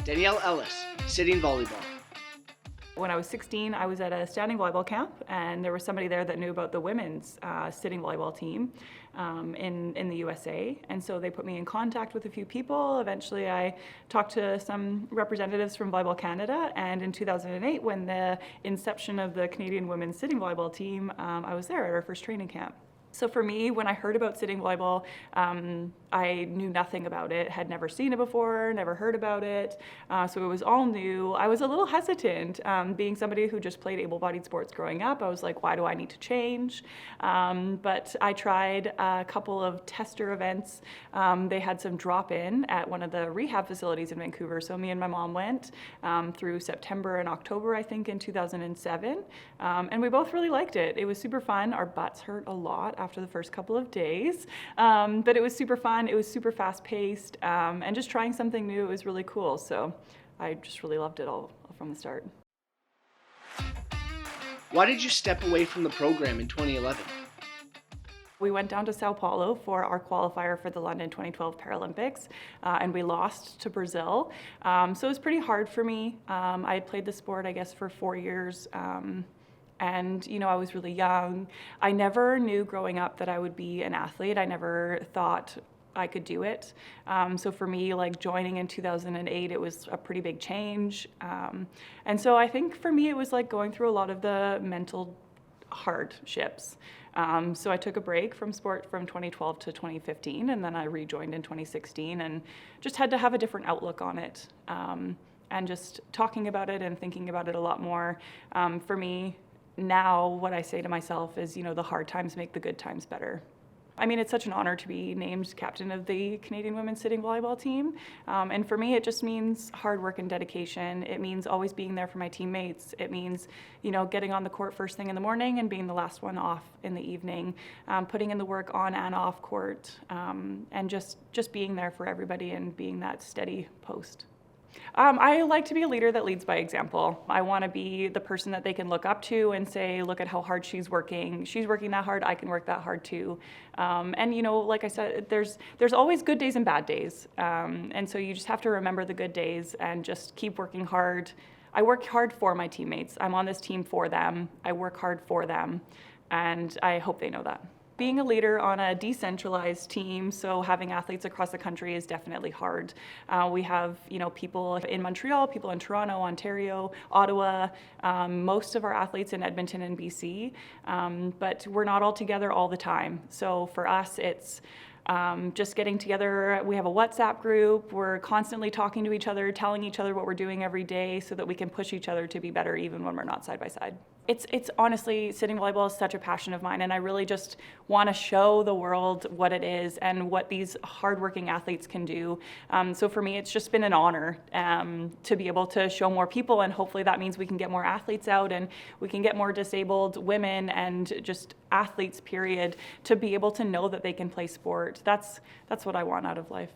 Danielle Ellis, sitting volleyball. When I was 16, I was at a standing volleyball camp, and there was somebody there that knew about the women's sitting volleyball team in the USA. And so they put me in contact with a few people. Eventually, I talked to some representatives from Volleyball Canada. And in 2008, when the inception of the Canadian women's sitting volleyball team, I was there at our first training camp. So for me, when I heard about sitting volleyball, I knew nothing about it, had never seen it before, never heard about it. So it was all new. I was a little hesitant, being somebody who just played able-bodied sports growing up. I was like, why do I need to change? But I tried a couple of tester events. They had some drop-in at one of the rehab facilities in Vancouver. So me and my mom went through September and October, I think, in 2007. And we both really liked it. It was super fun. Our butts hurt a lot after the first couple of days, but it was super fun. It was super fast-paced, and just trying something new, it was really cool. So I just really loved it all from the start. Why did you step away from the program in 2011? We went down to Sao Paulo for our qualifier for the London 2012 Paralympics, and we lost to Brazil. So it was pretty hard for me. I had played the sport, I guess, for 4 years. And, you know, I was really young. I never knew growing up that I would be an athlete. I never thought I could do it. So for me, like joining in 2008, it was a pretty big change. And so I think for me, it was like going through a lot of the mental hardships. So I took a break from sport from 2012 to 2015, and then I rejoined in 2016 and just had to have a different outlook on it. And just talking about it and thinking about it a lot more. For me, now what I say to myself is, you know, the hard times make the good times better. I mean, it's such an honor to be named captain of the Canadian women's sitting volleyball team. And for me, it just means hard work and dedication. It means always being there for my teammates. It means, you know, getting on the court first thing in the morning and being the last one off in the evening, putting in the work on and off court, and just being there for everybody and being that steady post. I like to be a leader that leads by example. I want to be the person that they can look up to and say, look at how hard she's working. She's working that hard, I can work that hard too. And you know, like I said, there's always good days and bad days. And so you just have to remember the good days and just keep working hard. I work hard for my teammates. I'm on this team for them. I work hard for them. And I hope they know that. Being a leader on a decentralized team, so having athletes across the country is definitely hard. We have, you know, people in Montreal, people in Toronto, Ontario, Ottawa, most of our athletes in Edmonton and BC, but we're not all together all the time. So for us, it's just getting together. We have a WhatsApp group. We're constantly talking to each other, telling each other what we're doing every day so that we can push each other to be better even when we're not side by side. It's honestly, sitting volleyball is such a passion of mine, and I really just want to show the world what it is and what these hardworking athletes can do. So for me, it's just been an honor to be able to show more people, and hopefully that means we can get more athletes out and we can get more disabled women and just athletes, period, to be able to know that they can play sport. That's what I want out of life.